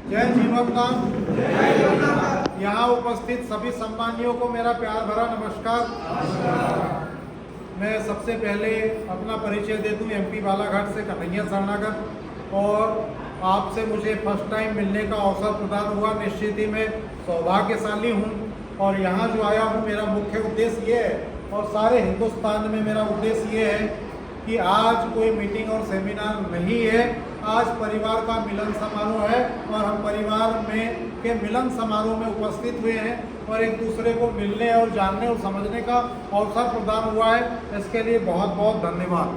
जय जीवनदान। यहाँ उपस्थित सभी सम्मानियों को मेरा प्यार भरा नमस्कार। मैं सबसे पहले अपना परिचय दे दूँ। एमपी बालाघाट से कन्हैया शरणागत, और आपसे मुझे फर्स्ट टाइम मिलने का अवसर प्रदान हुआ। निश्चित ही मैं सौभाग्यशाली हूँ, और यहाँ जो आया हूँ मेरा मुख्य उद्देश्य ये है, और सारे हिंदुस्तान में मेरा उद्देश्य ये है कि आज कोई मीटिंग और सेमिनार नहीं है, आज परिवार का मिलन समारोह है, और हम परिवार में के मिलन समारोह में उपस्थित हुए हैं और एक दूसरे को मिलने और जानने और समझने का अवसर प्रदान हुआ है। इसके लिए बहुत बहुत धन्यवाद।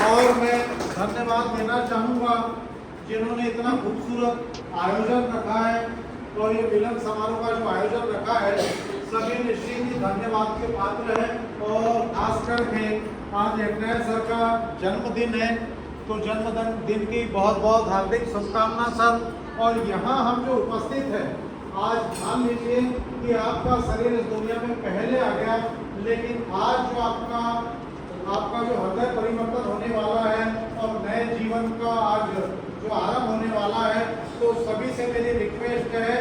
और मैं धन्यवाद देना चाहूँगा जिन्होंने इतना खूबसूरत आयोजन रखा है, और ये मिलन समारोह का जो आयोजन रखा है सभी निश्चित ही धन्यवाद के पात्र हैं। और खास करके आज एकनाथ सर का जन्मदिन है, तो जन्मदिन की बहुत बहुत हार्दिक शुभकामना सर। और यहाँ हम जो उपस्थित हैं, आज मान लीजिए कि आपका शरीर इस दुनिया में पहले आ गया, लेकिन आज जो आपका जो हृदय परिवर्तन होने वाला है और नए जीवन का आज जो आरंभ होने वाला है, तो सभी से मेरी रिक्वेस्ट है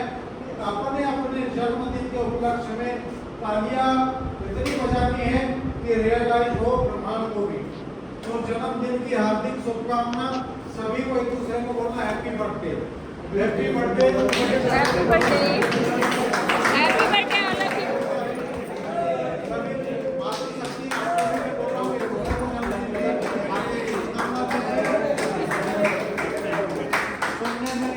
अपने अपने जन्मदिन के उपलक्ष्य में तालियां इतनी बजानी है कि रियलाइज हो ब्रह्मांड को भी। तो जन्मदिन की हार्दिक शुभकामना सभी को। एक दूसरे को बोलना happy birthday, happy birthday, happy birthday, happy birthday all of you. सुनने में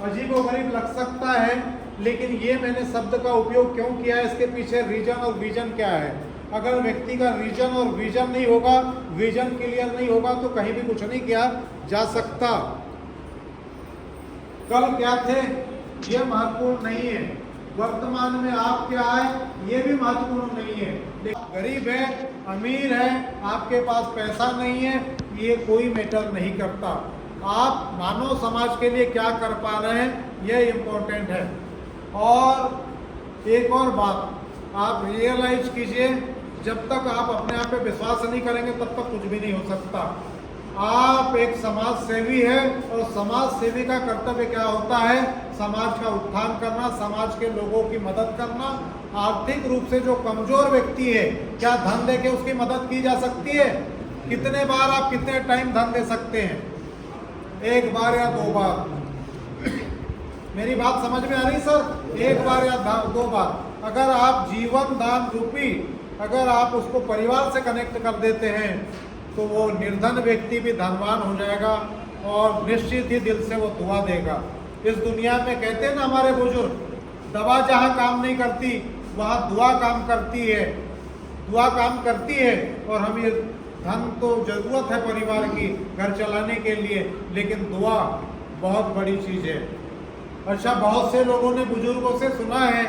अजीबोगरीब लग सकता है, लेकिन ये मैंने शब्द का उपयोग क्यों किया है, इसके पीछे रीजन और विजन क्या है। अगर व्यक्ति का रीजन और विजन नहीं होगा, विजन क्लियर नहीं होगा, तो कहीं भी कुछ नहीं किया जा सकता। कल क्या थे ये महत्वपूर्ण नहीं है, वर्तमान में आप क्या है ये भी महत्वपूर्ण नहीं है। गरीब है, अमीर है, आपके पास पैसा नहीं है, ये कोई मैटर नहीं करता। आप मानव समाज के लिए क्या कर पा रहे हैं ये इम्पोर्टेंट है। और एक और बात आप रियलाइज कीजिए, जब तक आप अपने आप पे विश्वास नहीं करेंगे तब तक कुछ भी नहीं हो सकता। आप एक समाज सेवी है, और समाज सेवी का कर्तव्य क्या होता है, समाज का उत्थान करना, समाज के लोगों की मदद करना। आर्थिक रूप से जो कमजोर व्यक्ति है, क्या धन दे के उसकी मदद की जा सकती है? कितने बार आप कितने टाइम धन दे सकते हैं? एक बार या दो बार? मेरी बात समझ में आ रही सर? एक बार या दो बार। अगर आप जीवन दान रूपी अगर आप उसको परिवार से कनेक्ट कर देते हैं, तो वो निर्धन व्यक्ति भी धनवान हो जाएगा, और निश्चित ही दिल से वो दुआ देगा। इस दुनिया में कहते हैं ना हमारे बुजुर्ग, दवा जहाँ काम नहीं करती वहाँ दुआ काम करती है। दुआ काम करती है, और हम ये धन तो जरूरत है परिवार की घर चलाने के लिए, लेकिन दुआ बहुत बड़ी चीज़ है। अच्छा, बहुत से लोगों ने बुजुर्गों से सुना है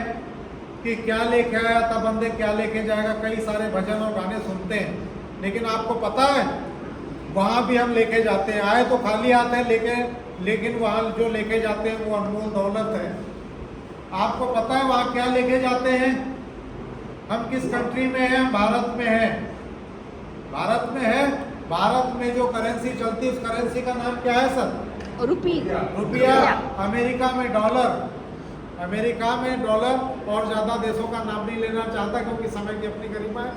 कि क्या लेके आया था बंदे, क्या लेके जाएगा। कई सारे भजन और गाने सुनते हैं, लेकिन आपको पता है वहाँ भी हम लेके जाते हैं। आए तो खाली आते हैं, लेकिन वहाँ जो लेके जाते हैं वो अनमोल दौलत है। आपको पता है वहाँ क्या लेके जाते हैं? हम किस कंट्री में हैं? भारत में है। भारत में है। भारत में जो करेंसी चलती है उस करेंसी का नाम क्या है सर? रुपया। अमेरिका में डॉलर। अमेरिका में डॉलर, और ज़्यादा देशों का नाम नहीं लेना चाहता क्योंकि समय की अपनी गरिमा है।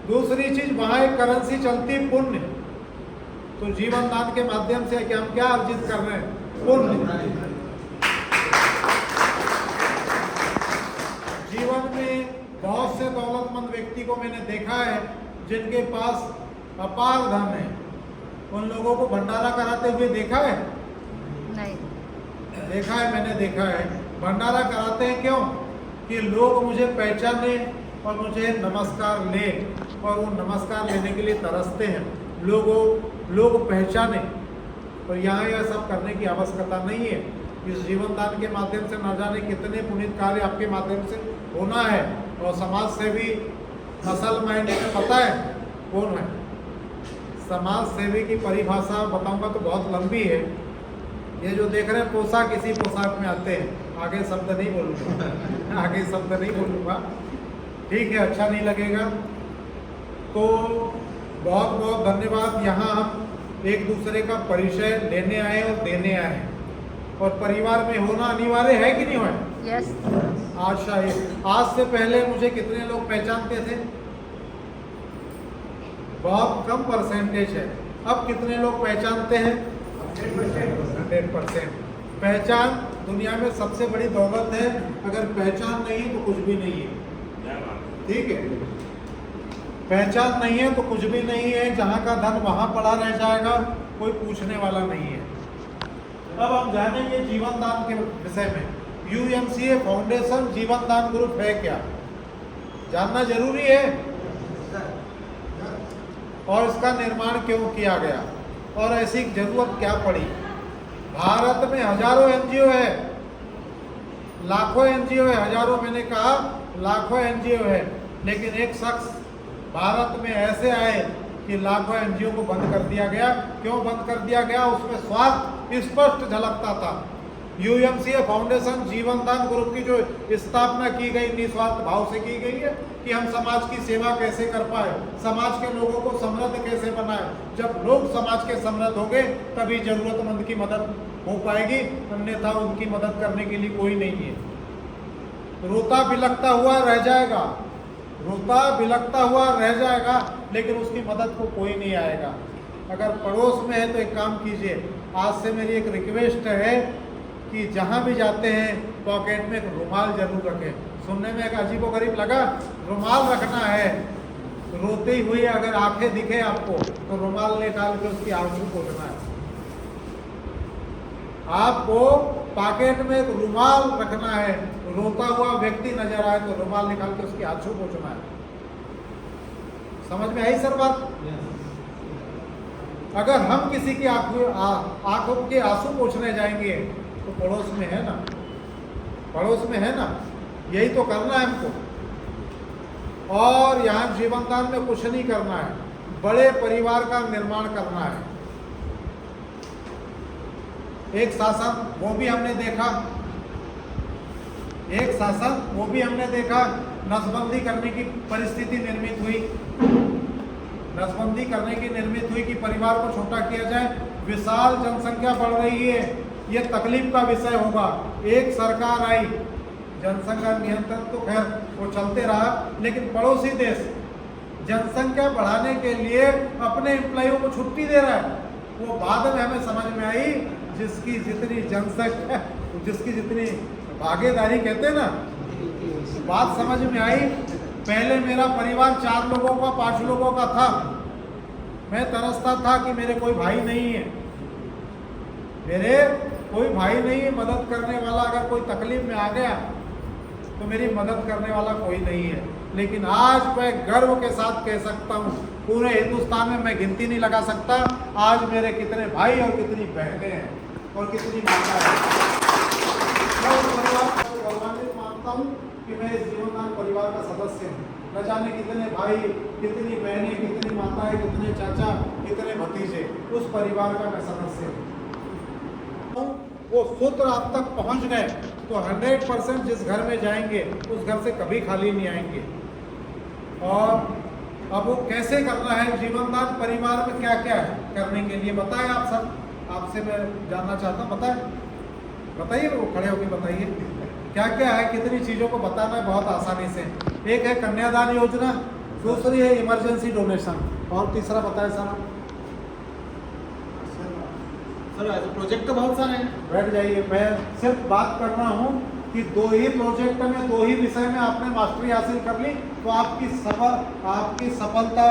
दूसरी चीज़, वहाँ एक करेंसी चलती है पुण्य। तो जीवन दान के माध्यम से कि हम क्या अर्जित कर रहे हैं? पुण्य। जीवन में बहुत से दौलतमंद व्यक्ति को मैंने देखा है जिनके पास अपार धन है, उन लोगों को भंडारा कराते हुए देखा है? नहीं देखा है, मैंने देखा है। भंडारा कराते हैं क्यों? कि लोग मुझे पहचाने और मुझे नमस्कार ले, और वो नमस्कार लेने के लिए तरसते हैं। लोग पहचाने। और यहाँ यह सब करने की आवश्यकता नहीं है। इस जीवन दान के माध्यम से न जाने कितने पुनीत कार्य आपके माध्यम से होना है। और समाज सेवी असल मायने में पता है कौन है? समाज सेवी की परिभाषा बताऊंगा तो बहुत लंबी है। ये जो देख रहे हैं पोशाक, इसी पोशाक में आते हैं। आगे शब्द नहीं बोलूँगा, आगे शब्द नहीं बोलूँगा, ठीक है, अच्छा नहीं लगेगा। तो बहुत बहुत धन्यवाद। यहाँ हम एक दूसरे का परिचय लेने आए और देने आए, और परिवार में होना अनिवार्य है कि नहीं है? यस। आज से पहले मुझे कितने लोग पहचानते थे? बहुत कम परसेंटेज है। अब कितने लोग पहचानते हैं? 100%। पहचान दुनिया में सबसे बड़ी दौलत है। अगर पहचान नहीं है तो कुछ भी नहीं है। ठीक है, पहचान नहीं है तो कुछ भी नहीं है। जहाँ का धन वहाँ पड़ा रह जाएगा, कोई पूछने वाला नहीं है। अब हम जानेंगे जीवन दान के विषय में। UMCA फाउंडेशन जीवन दान ग्रुप है क्या, जानना जरूरी है। और इसका निर्माण क्यों किया गया और ऐसी जरूरत क्या पड़ी। भारत में हजारों NGO है, लाखों NGO है, हजारों मैंने कहा लाखों NGO है, लेकिन एक शख्स भारत में ऐसे आए कि लाखों NGO को बंद कर दिया गया। क्यों बंद कर दिया गया? उसमें स्वार्थ स्पष्ट झलकता था। UMCA फाउंडेशन जीवन दान ग्रुप की जो स्थापना की गई निस्वार्थ भाव से की गई है कि हम समाज की सेवा कैसे कर पाए, समाज के लोगों को समृद्ध कैसे बनाए। जब लोग समाज के समृद्ध होंगे तभी जरूरतमंद की मदद हो पाएगी, अन्यथा उनकी मदद करने के लिए कोई नहीं है। रोता बिलखता हुआ रह जाएगा, रोता बिलखता हुआ रह जाएगा, लेकिन उसकी मदद को कोई नहीं आएगा। अगर पड़ोस में है तो एक काम कीजिए, आज से मेरी एक रिक्वेस्ट है कि जहाँ भी जाते हैं पॉकेट में एक रुमाल जरूर रखें। सुनने में एक अजीबोगरीब लगा, रुमाल रखना है। रोती हुई अगर आंखें दिखे आपको तो रुमाल निकाल के उसकी आंसू पोंछना है। आपको पॉकेट में एक रुमाल रखना है, रोता हुआ व्यक्ति नजर आए तो रुमाल निकाल के उसकी आंसू पोंछना है। समझ में आई सर बात? अगर हम किसी की आंखों के आंसू पोंछने जाएंगे तो पड़ोस में है ना, पड़ोस में है ना, यही तो करना है हमको। और यहाँ जीवन दान में कुछ नहीं करना है, बड़े परिवार का निर्माण करना है। एक शासन वो भी हमने देखा, एक शासन वो भी हमने देखा, नसबंदी करने की परिस्थिति निर्मित हुई, नसबंदी करने की निर्मित हुई कि परिवार को छोटा किया जाए। विशाल जनसंख्या बढ़ रही है, ये तकलीफ का विषय होगा। एक सरकार आई, जनसंख्या नियंत्रण तो खैर वो चलते रहा, लेकिन पड़ोसी देश जनसंख्या बढ़ाने के लिए अपने एम्प्लॉइयों को छुट्टी दे रहा है। वो बाद में हमें समझ में आई, जिसकी जितनी जनसंख्या, जिसकी जितनी भागीदारी कहते ना, बात समझ में आई। पहले मेरा परिवार 4 लोगों का 5 लोगों का था, मैं तरसता था कि मेरे कोई भाई नहीं है, मेरे कोई भाई नहीं है मदद करने वाला। अगर कोई तकलीफ में आ गया तो मेरी मदद करने वाला कोई नहीं है। लेकिन आज मैं गर्व के साथ कह सकता हूँ, पूरे हिंदुस्तान में मैं गिनती नहीं लगा सकता आज मेरे कितने भाई और कितनी बहनें हैं और कितनी माताएं हैं। मैं उस परिवार को गौरवान्वित मानता हूँ कि मैं इस जीवनदान परिवार का सदस्य हूँ। न जाने कितने भाई, कितनी बहनें, कितनी माताएं, कितने चाचा, कितने भतीजे, उस परिवार का मैं सदस्य हूँ। वो सूत्र आप तक पहुंच गए तो 100% जिस घर में जाएंगे उस घर से कभी खाली नहीं आएंगे। और अब वो कैसे करना है जीवनदान परिवार में, क्या क्या है करने के लिए बताएं आप सब। आपसे मैं जानना चाहता हूँ, बताइए, वो खड़े होकर बताइए क्या क्या है। कितनी चीज़ों को बताना है बहुत आसानी से। एक है कन्यादान योजना, दूसरी है इमरजेंसी डोनेशन, और तीसरा बताएं सर। सर ऐसे प्रोजेक्ट तो बहुत सारे हैं। बैठ जाइए, मैं सिर्फ बात कर रहा हूँ कि 2 ही प्रोजेक्ट में 2 ही विषय में आपने मास्टरी हासिल कर ली तो आपकी सफलता,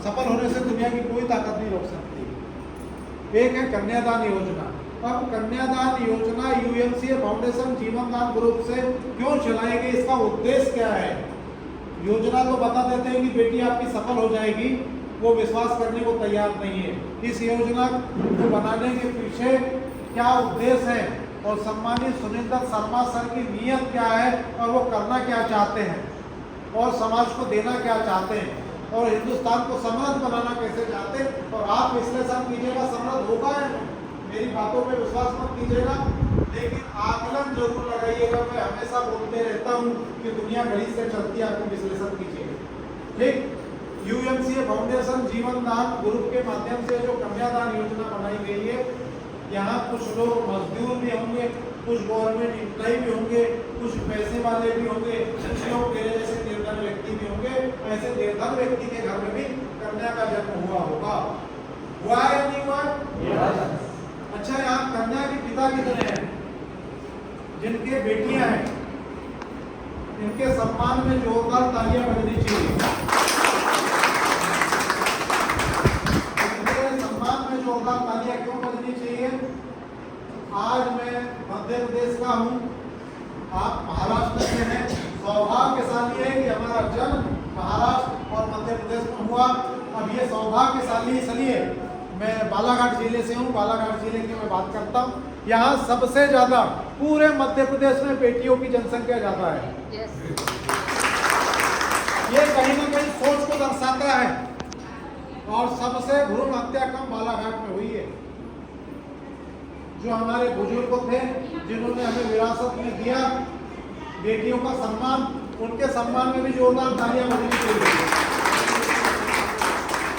सफल होने से दुनिया की कोई ताकत नहीं रोक सकती। एक है कन्यादान योजना। अब Kanyadan Yojana UMCA foundation Jeevandan group से क्यों चलाई गई, इसका उद्देश्य क्या है। योजना तो बता देते हैं कि बेटी आपकी सफल हो जाएगी, वो विश्वास करने को तैयार नहीं है। इस योजना को बनाने के पीछे क्या उद्देश्य है और सम्मानित सुनील दत्त शर्मा सर की नीयत क्या है और वो करना क्या चाहते हैं और समाज को देना क्या चाहते हैं और हिंदुस्तान को समृद्ध बनाना कैसे चाहते हैं। और आप विश्लेषण कीजिएगा, समृद्ध होगा या नहीं, मेरी बातों पे विश्वास मत कीजिएगा, लेकिन आकलन जरूर लगाइएगा। मैं हमेशा बोलते रहता हूँ कि दुनिया घड़ी से चलती है, आपको विश्लेषण कीजिएगा। ठीक, यूएमसीए फाउंडेशन जीवन दान ग्रुप के माध्यम से जो कन्यादान योजना बनाई गई है, यहाँ कुछ लोग मजदूर भी होंगे, कुछ गवर्नमेंट एम्प्लॉय भी होंगे, कुछ पैसे वाले भी होंगे, कुछ लोग मेरे जैसे निर्धन व्यक्ति भी होंगे। ऐसे निर्धन व्यक्ति के घर में भी कन्या का जन्म हुआ होगा। हुआ है या नहीं हुआ? अच्छा, यहाँ कन्या के पिता कितने हैं? जिनके बेटियां हैं, इनके सम्मान में जोरदार तालियां बजनी चाहिए। इनके सम्मान में जोरदार तालियां क्यों बजनी चाहिए? आज मैं मध्य प्रदेश का हूँ, आप महाराष्ट्र से हैं। सौभाग्यशाली है कि हमारा जन्म महाराष्ट्र और मध्य प्रदेश में हुआ। अब ये सौभाग्यशाली इसलिए, मैं बालाघाट जिले से हूँ, बालाघाट जिले की मैं बात करता हूँ। यहाँ सबसे ज्यादा पूरे मध्य प्रदेश में बेटियों की जनसंख्या ज्यादा है। ये कहीं ना कहीं सोच को दर्शाता है। और सबसे भ्रूण हत्या कम बालाघाट में हुई है। जो हमारे बुजुर्ग थे, जिन्होंने हमें विरासत में दिया बेटियों का सम्मान, उनके सम्मान में भी जोरदार तालियां बजनी चाहिए,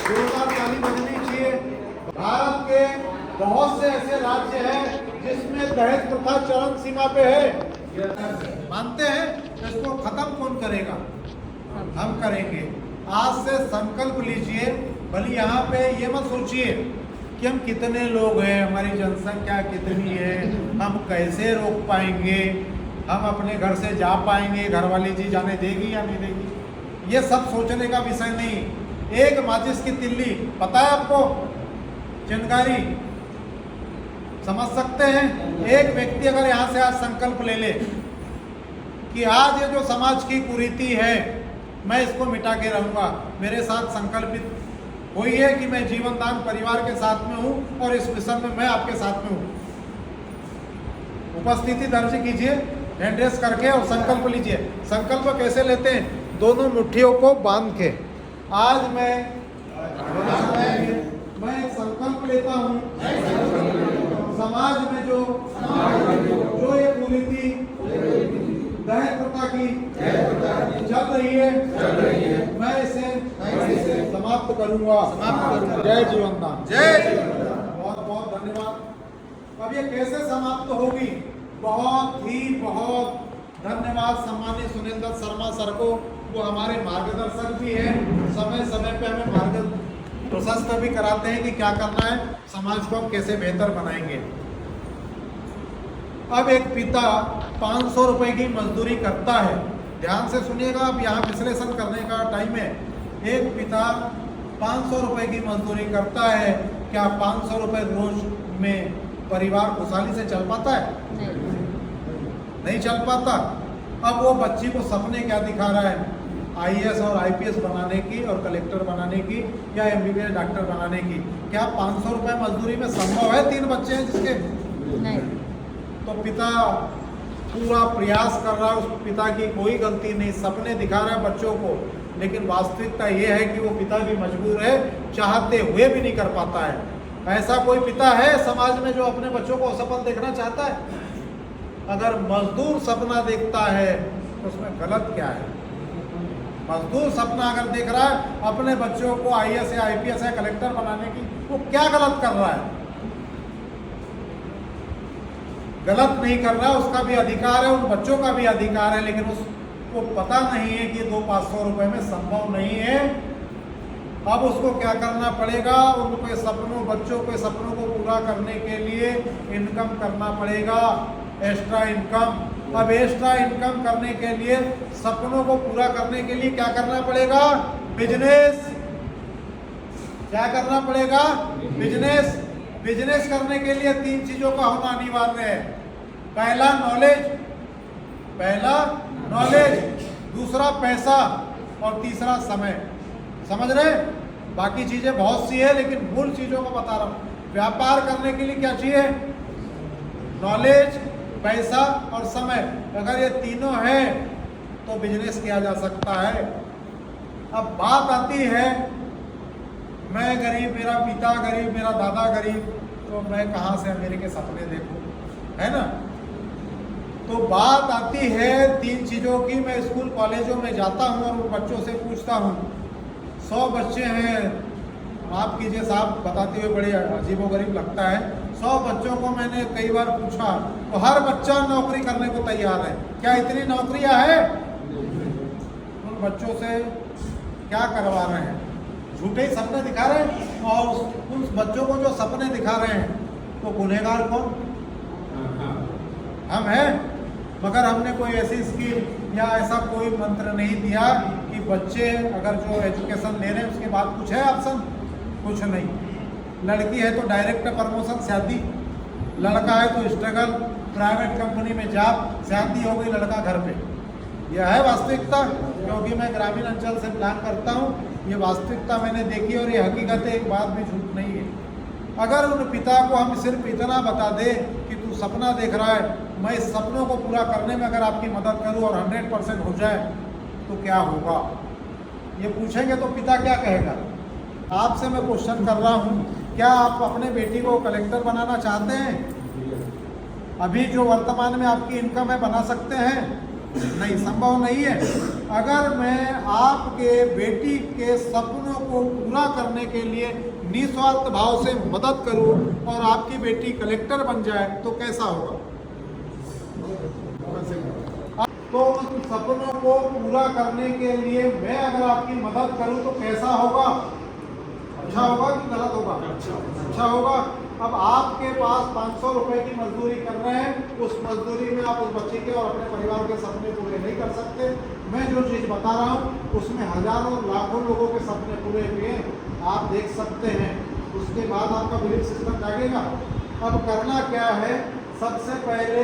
जोरदार ताली बजनी चाहिए। भारत के बहुत से ऐसे राज्य हैं जिसमें दहेज प्रथा चरम सीमा पे है। मानते हैं? इसको खत्म कौन करेगा? हम करेंगे। आज से संकल्प लीजिए। भले यहाँ पे ये मत सोचिए कि हम कितने लोग हैं, हमारी जनसंख्या कितनी है, हम कैसे रोक पाएंगे, हम अपने घर से जा पाएंगे, घर वाली जी जाने देगी या नहीं देगी। ये सब सोचने का विषय नहीं। एक माचिस की तिल्ली, पता है आपको? चिनगारी समझ सकते हैं? एक व्यक्ति अगर यहाँ से आज संकल्प ले ले कि आज ये जो समाज की कुरीति है, मैं इसको मिटा के रहूंगा, मेरे साथ संकल्पित वही है कि मैं जीवन दान परिवार के साथ में हूं और इस मिशन में मैं आपके साथ में हूं। उपस्थिति दर्ज कीजिए हैंड रेस करके और संकल्प लीजिए। संकल्प कैसे लेते हैं? दोनों मुट्ठियों को बांध के। आज मैं एक संकल्प लेता हूं, समाज में जो ये कुरीति दहेज प्रथा की चल रही है, मैं इसे समाप्त करूंगा। जय जीवन दान। जय। बहुत बहुत धन्यवाद। अब ये कैसे समाप्त होगी? बहुत धन्यवाद सम्मानित सुनील शर्मा सर को। वो हमारे मार्गदर्शक भी हैं, समय समय पे हमें मार्गदर्शन प्रशस्त भी कराते हैं कि क्या करना है, समाज को हम कैसे बेहतर बनाएंगे। अब एक पिता 500 रुपए की मजदूरी करता है। ध्यान से सुनिएगा, अब यहाँ विश्लेषण करने का टाइम है। एक पिता 500 रुपए की मजदूरी करता है। क्या 500 रुपए रोज में परिवार खुशहाली से चल पाता है? नहीं चल पाता। अब वो बच्ची को सपने क्या दिखा रहा है? आईएएस और आईपीएस बनाने की और कलेक्टर बनाने की या एमबीबीएस डॉक्टर बनाने की। क्या 500 रुपए मजदूरी में संभव है? 3 बच्चे हैं जिसके नहीं। तो पिता पूरा प्रयास कर रहा है, उस पिता की कोई गलती नहीं, सपने दिखा रहा है बच्चों को, लेकिन वास्तविकता ये है कि वो पिता भी मजबूर है, चाहते हुए भी नहीं कर पाता है। ऐसा कोई पिता है समाज में जो अपने बच्चों को असफल देखना चाहता है? अगर मजदूर सपना देखता है तो उसमें गलत क्या है? मजदूर सपना अगर देख रहा है अपने बच्चों को आईएएस या आईपीएस या कलेक्टर बनाने की, वो क्या गलत कर रहा है? गलत नहीं कर रहा, उसका भी अधिकार है, उन बच्चों का भी अधिकार है, लेकिन उसको पता नहीं है कि 200-500 रुपए में संभव नहीं है। अब उसको क्या करना पड़ेगा? उनको सपनों, बच्चों के सपनों को पूरा करने के लिए इनकम करना पड़ेगा, एक्स्ट्रा इनकम। अब एक्स्ट्रा इनकम करने के लिए, सपनों को पूरा करने के लिए क्या करना पड़ेगा? बिजनेस। क्या करना पड़ेगा? बिजनेस। बिजनेस करने के लिए 3 चीजों का होना अनिवार्य है। पहला नॉलेज, दूसरा पैसा और तीसरा समय। समझ रहे? बाकी चीजें बहुत सी है, लेकिन मूल चीजों को बता रहा हूं। व्यापार करने के लिए क्या चाहिए? नॉलेज, पैसा और समय। अगर ये तीनों है तो बिजनेस किया जा सकता है। अब बात आती है, मैं गरीब, मेरा पिता गरीब, मेरा दादा गरीब, तो मैं कहाँ से मेरे के सपने देखूं, है ना? तो बात आती है 3 चीज़ों की। मैं स्कूल कॉलेजों में जाता हूँ और बच्चों से पूछता हूँ, 100 बच्चे हैं, माफ कीजिए साहब बताते हुए बड़े अजीबोगरीब लगता है, 100 बच्चों को मैंने कई बार पूछा तो हर बच्चा नौकरी करने को तैयार है। क्या इतनी नौकरियां हैं? उन बच्चों से क्या करवा रहे हैं? झूठे ही सपने दिखा रहे हैं। और उन बच्चों को जो सपने दिखा रहे हैं तो गुनहगार कौन? हम हैं। मगर हमने कोई ऐसी स्कीम या ऐसा कोई मंत्र नहीं दिया कि बच्चे अगर जो एजुकेशन ले रहे हैं उसके बाद कुछ है ऑप्शन, कुछ नहीं। लड़की है तो डायरेक्ट प्रमोशन शादी, लड़का है तो स्ट्रगल, प्राइवेट कंपनी में जॉब, शादी हो गई लड़का घर पे। यह है वास्तविकता, क्योंकि मैं ग्रामीण अंचल से बिलोंग करता हूँ। ये वास्तविकता मैंने देखी और ये हकीकत है, एक बात भी झूठ नहीं है। अगर उन पिता को हम सिर्फ इतना बता दें कि तू सपना देख रहा है, मैं इस सपनों को पूरा करने में अगर आपकी मदद करूं और 100% हो जाए तो क्या होगा, ये पूछेंगे तो पिता क्या कहेगा? आपसे मैं क्वेश्चन कर रहा हूं, क्या आप अपने बेटी को कलेक्टर बनाना चाहते हैं? अभी जो वर्तमान में आपकी इनकम है बना सकते हैं? नहीं, संभव नहीं है। अगर मैं आपके बेटी के सपनों को पूरा करने के लिए निस्वार्थ भाव से मदद करूं और आपकी बेटी कलेक्टर बन जाए तो कैसा होगा? तो उन सपनों को पूरा करने के लिए मैं अगर आपकी मदद करूं तो कैसा होगा? अच्छा होगा कि गलत होगा? अच्छा होगा। अब आपके पास 500 रुपए की मजदूरी कर रहे हैं, उस मजदूरी में आप उस बच्चे के और अपने परिवार के सपने पूरे नहीं कर सकते। मैं जो चीज़ बता रहा हूँ उसमें हजारों लाखों लोगों के सपने पूरे हुए आप देख सकते हैं। उसके बाद आपका बिलीफ सिस्टम जागेगा। अब करना क्या है? सबसे पहले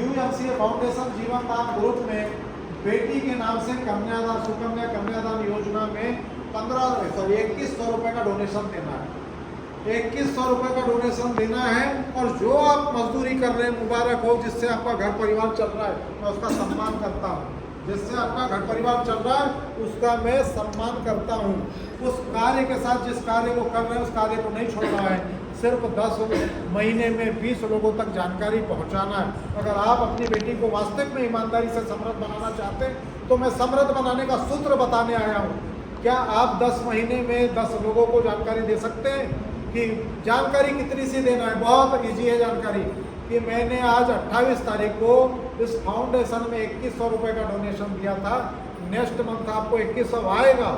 UMCA फाउंडेशन जीवन दान ग्रुप में बेटी के नाम से कन्यादान, सुकन्या कन्यादान योजना में 2100 रुपये का डोनेशन देना है। 2100 रुपये का डोनेशन देना है और जो आप मजदूरी कर रहे हैं मुबारक हो, जिससे आपका घर परिवार चल रहा है मैं उसका सम्मान करता हूँ। जिससे आपका घर परिवार चल रहा है उसका मैं सम्मान करता हूँ। उस कार्य के साथ जिस कार्य को कर रहे हैं उस कार्य को नहीं छोड़ना है। सिर्फ 10 महीने में 20 लोगों तक जानकारी पहुँचाना है। अगर आप अपनी बेटी को वास्तविक में ईमानदारी से समृद्ध बनाना चाहते हैं तो मैं समृद्ध बनाने का सूत्र बताने आया हूँ। क्या आप 10 महीने में 10 लोगों को जानकारी दे सकते हैं? कि जानकारी कितनी सी देना है? बहुत ईजी है जानकारी। कि मैंने आज 28 तारीख को इस फाउंडेशन में 2100 रुपये का डोनेशन दिया था। नेक्स्ट मंथ आपको 2100 आएगा,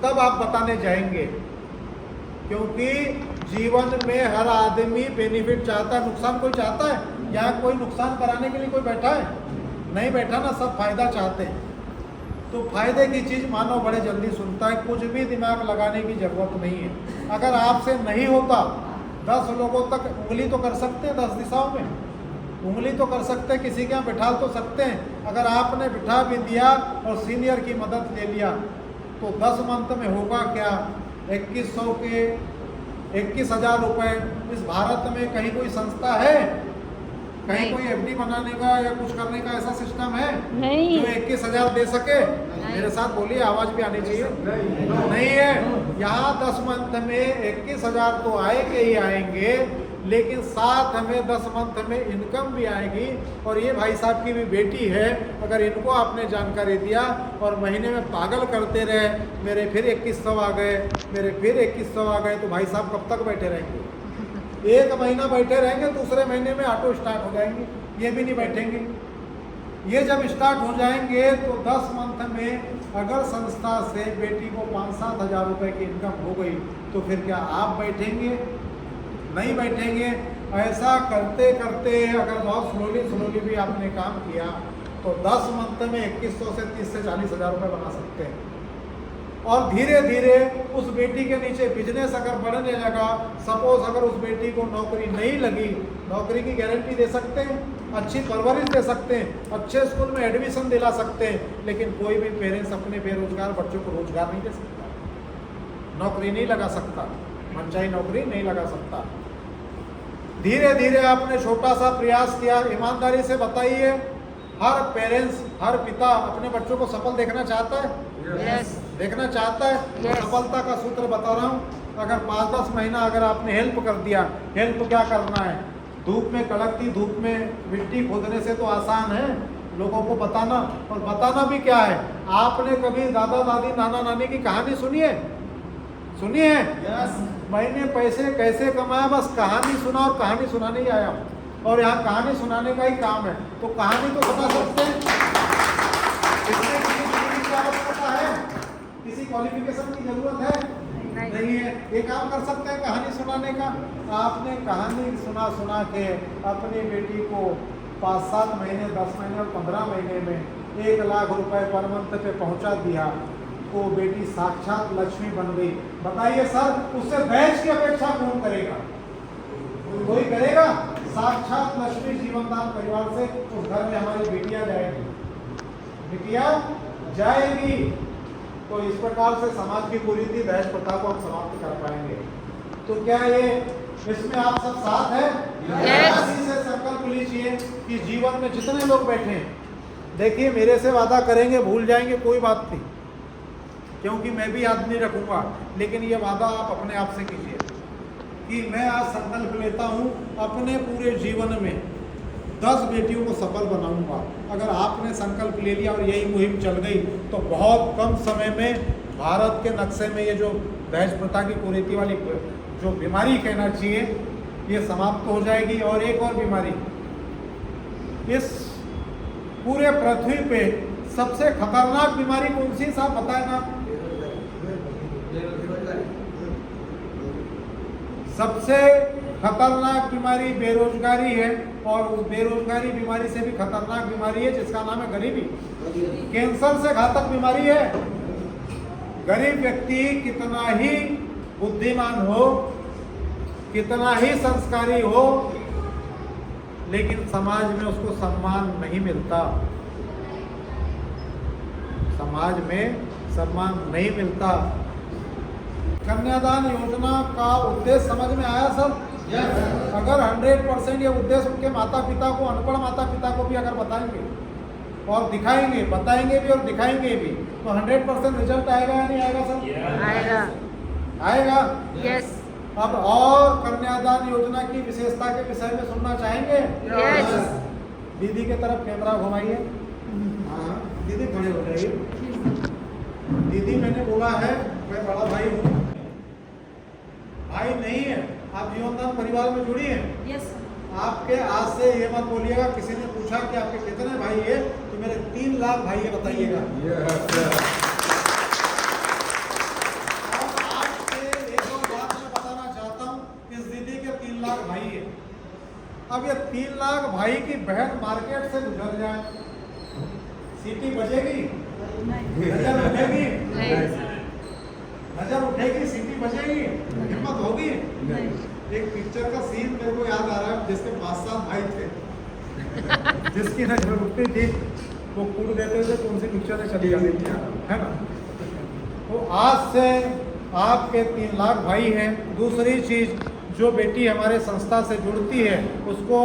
तब आप बताने जाएंगे। क्योंकि जीवन में हर आदमी बेनिफिट चाहता है, नुकसान कोई चाहता है? यहाँ कोई नुकसान कराने के लिए कोई बैठा है? नहीं बैठा ना, सब फायदा चाहते हैं। तो फायदे की चीज़ मानव बड़े जल्दी सुनता है, कुछ भी दिमाग लगाने की ज़रूरत नहीं है। अगर आपसे नहीं होता 10 लोगों तक उंगली तो कर सकते हैं, 10 दिशाओं में उंगली तो कर सकते हैं, किसी के यहाँ बिठा तो सकते हैं। अगर आपने बिठा भी दिया और सीनियर की मदद ले लिया तो 10 मंथ में होगा क्या? 2100 के 21,000 रुपये। इस भारत में कहीं कोई संस्था है, कहीं कोई FD बनाने का या कुछ करने का ऐसा सिस्टम है नहीं। जो 21,000 दे सके? मेरे साथ बोलिए, आवाज भी आनी चाहिए। नहीं है। यहाँ 10 मंथ में 21,000 तो आएंगे ही आएंगे, लेकिन साथ हमें 10 मंथ में इनकम भी आएगी। और ये भाई साहब की भी बेटी है, अगर इनको आपने जानकारी दिया और महीने में पागल करते रहे, मेरे फिर 2100 आ गए, मेरे फिर 2100 आ गए, तो भाई साहब कब तक बैठे रहेंगे? 1 महीना बैठे रहेंगे, दूसरे महीने में ऑटो स्टार्ट हो जाएंगे, ये भी नहीं बैठेंगे। ये जब स्टार्ट हो जाएंगे तो 10 मंथ में अगर संस्था से बेटी को 5-7 हज़ार रुपये की इनकम हो गई तो फिर क्या आप बैठेंगे? नहीं बैठेंगे। ऐसा करते करते अगर बहुत स्लोली भी आपने काम किया तो 10 मंथ में 2100 से 30 से 40 हज़ार रुपये बना सकते हैं। और धीरे धीरे उस बेटी के नीचे बिजनेस अगर बढ़ने लगा, सपोज अगर उस बेटी को नौकरी नहीं लगी, नौकरी की गारंटी दे सकते हैं, अच्छी परवरिश दे सकते हैं, अच्छे स्कूल में एडमिशन दिला सकते हैं, लेकिन कोई भी पेरेंट्स अपने बेरोजगार बच्चों को रोजगार नहीं दे सकता, नौकरी नहीं लगा सकता, मनचाही नौकरी नहीं लगा सकता। धीरे धीरे आपने छोटा सा प्रयास किया। ईमानदारी से बताइए, हर पेरेंट्स, हर पिता अपने बच्चों को सफल देखना चाहता है? यस। देखना चाहता है? Yes. सफलता का सूत्र बता रहा हूँ। अगर 5-10 महीना अगर आपने हेल्प कर दिया, हेल्प क्या करना है? धूप में कड़कती धूप में मिट्टी खोदने से तो आसान है लोगों को बताना। और बताना भी क्या है? आपने कभी दादा दादी नाना नानी की कहानी सुनी है? सुनिए, यस मैंने पैसे कैसे कमाया, बस कहानी सुना और कहानी सुनाने ही आया हूँ, और यहाँ कहानी सुनाने का ही काम है। तो कहानी तो बता सकते हैं, इसमें किसी डिग्री की आवश्यकता है, किसी क्वालिफिकेशन की जरूरत है नहीं है। ये काम कर सकते हैं कहानी सुनाने का। आपने कहानी सुना के अपनी बेटी को 5-7 महीने, 10 महीने और 15 महीने में 1 लाख रुपए पर मंथ पे पहुंचा दिया, तो बेटी साक्षात लक्ष्मी बन गई। बताइए सर, उससे दहेज की अपेक्षा कौन करेगा? कोई करेगा? साक्षात लक्ष्मी जीवनदान परिवार से उस घर में हमारी बेटियां जाएगी, बेटियां जाएगी। तो इस प्रकार से समाज की कुरीति दहेज प्रथा को हम समाप्त कर पाएंगे। तो क्या ये इसमें आप सब साथ है? इसी से संकल्प लीजिए कि जीवन में जितने लोग बैठे हैं, देखिए मेरे से वादा करेंगे, भूल जाएंगे कोई बात नहीं, क्योंकि मैं भी याद नहीं रखूंगा, लेकिन ये वादा आप अपने आप से कीजिए कि मैं आज संकल्प लेता हूँ अपने पूरे जीवन में 10 बेटियों को सफल बनाऊंगा। अगर आपने संकल्प ले लिया और यही मुहिम चल गई तो बहुत कम समय में भारत के नक्शे में ये जो दहेज प्रथा की कुरीति वाली जो बीमारी कहना चाहिए, ये समाप्त हो जाएगी। और एक और बीमारी, इस पूरे पृथ्वी पे सबसे खतरनाक बीमारी कौन सी, साहब बताए ना? सबसे खतरनाक बीमारी बेरोजगारी है, और उस बेरोजगारी बीमारी से भी खतरनाक बीमारी है जिसका नाम है गरीबी। कैंसर से घातक बीमारी है। गरीब व्यक्ति कितना ही बुद्धिमान हो, कितना ही संस्कारी हो, लेकिन समाज में उसको सम्मान नहीं मिलता, समाज में सम्मान नहीं मिलता। कन्यादान योजना का उद्देश्य समझ में आया सब? अगर 100% ये उद्देश्य उनके माता पिता को, अनपढ़ माता पिता को भी अगर बताएंगे और दिखाएंगे, बताएंगे भी और दिखाएंगे भी, तो 100% रिजल्ट आएगा या नहीं आएगा सर? आएगा। आएगा। यस। अब और कन्यादान योजना की विशेषता के विषय में सुनना चाहेंगे? यस। दीदी के तरफ कैमरा घुमाइए। हाँ दीदी खड़े हो जाइए। दीदी, मैंने बोला है मैं बड़ा भाई हूँ, भाई नहीं है, आप जीवनदान परिवार में जुड़ी हैं। यस। आपके आज से ये मत बोलिएगा किसी ने पूछा कि आपके कितने भाई है, तो मेरे 3 लाख भाई है बताइएगा। और आपसे एक और बात मैं बताना चाहता हूँ, इस दीदी के 3 लाख भाई है। अब ये 3 लाख भाई की बहन मार्केट से गुजर जाए, सीटी बजेगी? नजर उठेगी? नजर उठेगी? सीटी बजेगी? हिम्मत होगी? एक पिक्चर का सीन मेरे को याद आ रहा है, जिसके 5-7 भाई थे, जिसकी नजर उठती थी वो कूद देते थे, कौन सी पिक्चर चली जाती थी, है ना? तो आज से आपके 3 लाख भाई हैं। दूसरी चीज, जो बेटी हमारे संस्था से जुड़ती है उसको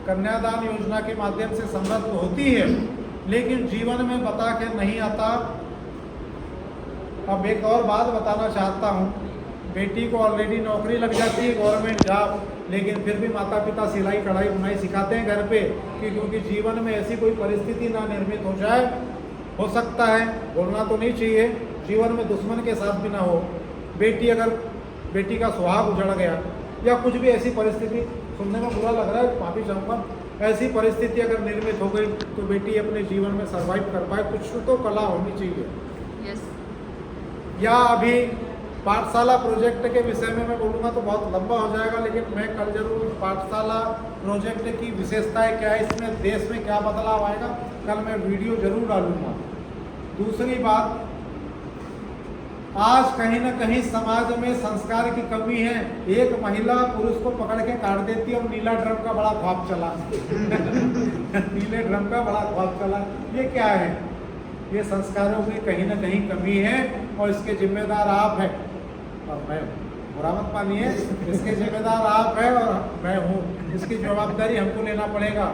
कन्यादान योजना के माध्यम से समृद्ध होती है, लेकिन जीवन में बता के नहीं आता। अब एक और बात बताना चाहता हूँ, बेटी को ऑलरेडी नौकरी लग जाती है, गवर्नमेंट जॉब, लेकिन फिर भी माता पिता सिलाई कढ़ाई बुनाई सिखाते हैं घर पे, कि क्योंकि जीवन में ऐसी कोई परिस्थिति ना निर्मित हो जाए। हो सकता है, बोलना तो नहीं चाहिए, जीवन में दुश्मन के साथ भी ना हो, बेटी का सुहाग उजड़ गया या कुछ भी ऐसी परिस्थिति, सुनने में बुरा लग रहा है, माफी चाहूँगा, ऐसी परिस्थिति अगर निर्मित हो गई तो बेटी अपने जीवन में सर्वाइव कर पाए, कुछ तो कला होनी चाहिए। यस। या अभी पाठशाला प्रोजेक्ट के विषय में मैं बोलूँगा तो बहुत लंबा हो जाएगा, लेकिन मैं कल जरूर पाठशाला प्रोजेक्ट की विशेषताएं क्या है, इसमें देश में क्या बदलाव आएगा, कल मैं वीडियो जरूर डालूंगा। दूसरी बात, आज कहीं ना कहीं समाज में संस्कार की कमी है। एक महिला पुरुष को पकड़ के काट देती है और नीला ड्रम का बड़ा ख्वाब चला नीले ड्रम का बड़ा ख्वाब चला, ये क्या है? ये संस्कारों की कहीं ना कहीं कमी है, और इसके जिम्मेदार आप हैं, और मैं, बुरा मत मानिए, इसके जिम्मेदार आप हैं और मैं हूँ। इसकी जवाबदारी हमको लेना पड़ेगा।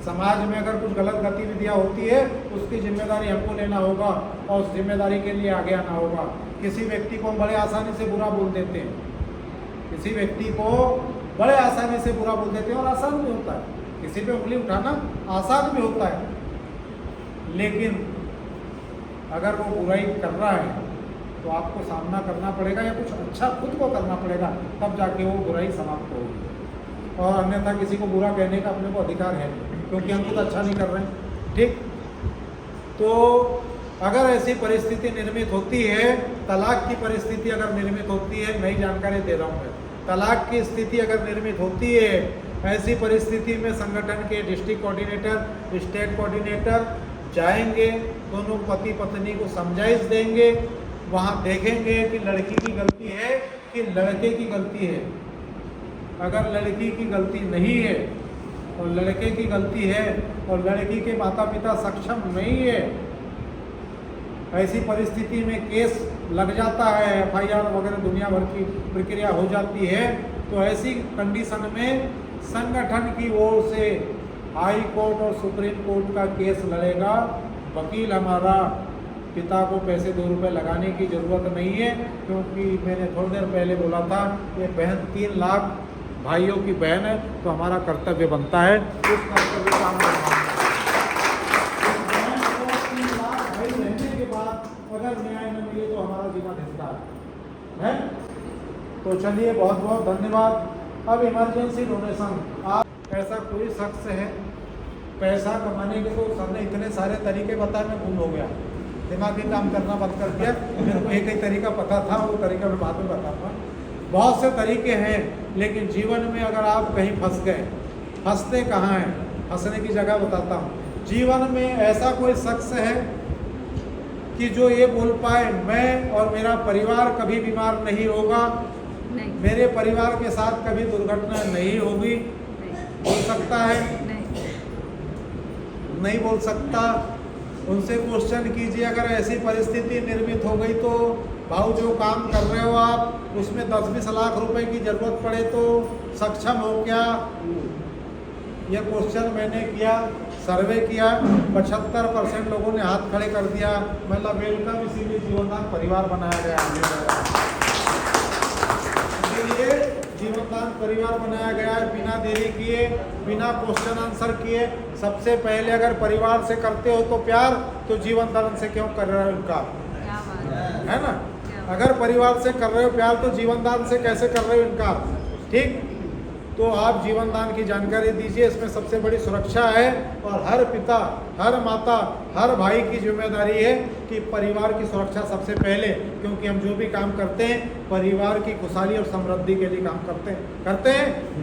समाज में अगर कुछ गलत गतिविधियाँ होती है उसकी जिम्मेदारी हमको लेना होगा, और उस जिम्मेदारी के लिए आगे आना होगा। किसी व्यक्ति को हम बड़े आसानी से बुरा बोल देते हैं, किसी व्यक्ति को बड़े आसानी से बुरा बोल देते हैं, और आसान भी होता है, किसी पे उंगली उठाना आसान भी होता है, लेकिन अगर वो बुराई कर रहा है तो आपको सामना करना पड़ेगा या कुछ अच्छा खुद को करना पड़ेगा, तब जाके वो बुराई समाप्त होगी। और अन्यथा किसी को बुरा कहने का अपने को अधिकार है, क्योंकि हम कुछ अच्छा नहीं कर रहे हैं। ठीक, तो अगर ऐसी परिस्थिति निर्मित होती है, तलाक की परिस्थिति अगर निर्मित होती है, नई जानकारी दे रहा हूँ मैं, तलाक की स्थिति अगर निर्मित होती है, ऐसी परिस्थिति में संगठन के डिस्ट्रिक्ट कोऑर्डिनेटर, स्टेट कोऑर्डिनेटर जाएंगे, दोनों पति पत्नी को समझाइश देंगे, वहाँ देखेंगे कि लड़की की गलती है कि लड़के की गलती है। अगर लड़की की गलती नहीं है और लड़के की गलती है और लड़की के माता पिता सक्षम नहीं है, ऐसी परिस्थिति में केस लग जाता है, FIR वगैरह दुनिया भर की प्रक्रिया हो जाती है, तो ऐसी कंडीशन में संगठन की ओर से हाई कोर्ट और सुप्रीम कोर्ट का केस लड़ेगा वकील हमारा। पिता को पैसे 2 रुपये लगाने की ज़रूरत नहीं है, क्योंकि मैंने थोड़ी देर पहले बोला था ये बहन 3 लाख भाइयों की बहन है, तो हमारा कर्तव्य बनता है उस कर्तव्य का हम भाई रहने के बाद अगर न्याय न मिले तो हमारा जीवन हिस्सा है। तो चलिए, बहुत बहुत धन्यवाद। अब इमरजेंसी डोनेशन, आप ऐसा कोई शख्स है, पैसा कमाने के तो सर ने इतने सारे तरीके बताए, मैं भूल हो गया, दिमागी काम करना बंद कर दिया। मेरे को एक ही तरीका पता था, वो तरीका मैं बाद में बताऊंगा। बहुत से तरीके हैं, लेकिन जीवन में अगर आप कहीं फंस गए, फंसते कहाँ हैं, फंसने की जगह बताता हूँ। जीवन में ऐसा कोई शख्स है कि जो ये बोल पाए मैं और मेरा परिवार कभी बीमार नहीं होगा, नहीं, मेरे परिवार के साथ कभी दुर्घटना नहीं होगी, बोल सकता है? नहीं बोल सकता। उनसे क्वेश्चन कीजिए, अगर ऐसी परिस्थिति निर्मित हो गई तो भाऊ जो काम कर रहे हो आप, उसमें 10-20 लाख रुपए की जरूरत पड़े तो सक्षम हो क्या? यह क्वेश्चन मैंने किया, सर्वे किया, 75% लोगों ने हाथ खड़े कर दिया। मतलब वेलकम, इसीलिए जीवनदान परिवार बनाया गया, इसीलिए जीवनदान परिवार बनाया गया है। बिना देरी किए, बिना क्वेश्चन आंसर किए, सबसे पहले अगर परिवार से करते हो तो प्यार, तो जीवनदान से क्यों कर रहे हो इनका, है ना? अगर परिवार से कर रहे हो प्यार तो जीवनदान से कैसे कर रहे हो इनका? ठीक, तो आप जीवनदान की जानकारी दीजिए, इसमें सबसे बड़ी सुरक्षा है। और हर पिता, हर माता, हर भाई की जिम्मेदारी है कि परिवार की सुरक्षा सबसे पहले, क्योंकि हम जो भी काम करते हैं परिवार की खुशहाली और समृद्धि के लिए काम करते हैं।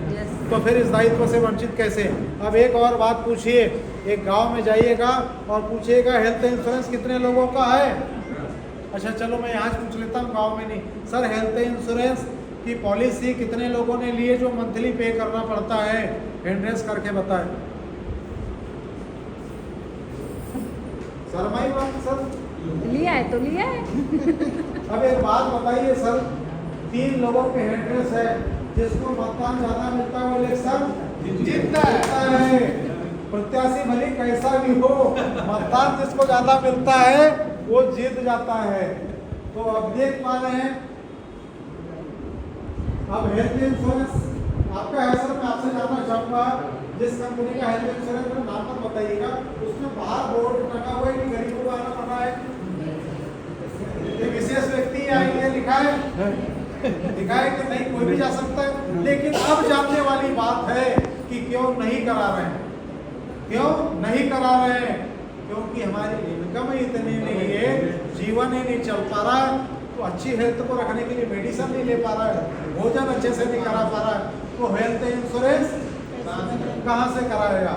yes. तो फिर इस दायित्व से वंचित कैसे? अब एक और बात पूछिए, एक गांव में जाइएगा और पूछिएगा हेल्थ इंश्योरेंस कितने लोगों का है? अच्छा चलो मैं यहाँ पूछ लेता हूँ, गाँव में नहीं। सर हेल्थ इंश्योरेंस की पॉलिसी कितने लोगों ने लिए जो मंथली पे करना पड़ता है? हैंड रेस करके बताएं। शर्माई बात सर, लिया है तो लिया है। अब एक बात बताइए सर, 3 लोगों के हैंड रेस है, जिसको मतदान ज्यादा मिलता है वो इलेक्शन जीतता है। प्रत्याशी भले कैसा भी हो, मतदान जिसको ज्यादा मिलता है वो जीत जाता है। तो अब देख पा रहे हैं, अब हेल्थ इंश्योरेंस आपका है सर, मैं आपसे जानना चाहूँगा जिस कंपनी का हेल्थ इंश्योरेंस का नाम मत बताइएगा, उसमें बाहर बोर्ड लगा हुआ है कि गरीबों को आना पड़ा है? ये विशेष व्यक्ति या ये लिखा है कि नहीं कोई भी जा सकता है? लेकिन अब जानने वाली बात है कि क्यों नहीं करा रहे हैं, क्यों नहीं करा रहे हैं? क्योंकि हमारी इनकम ही इतनी नहीं है, जीवन ही नहीं चल पा रहा है, तो अच्छी हेल्थ को रखने के लिए मेडिसिन नहीं ले पा रहा है, भोजन अच्छे से नहीं करा पा रहा है, तो हेल्थ इंश्योरेंस कहाँ से कराएगा?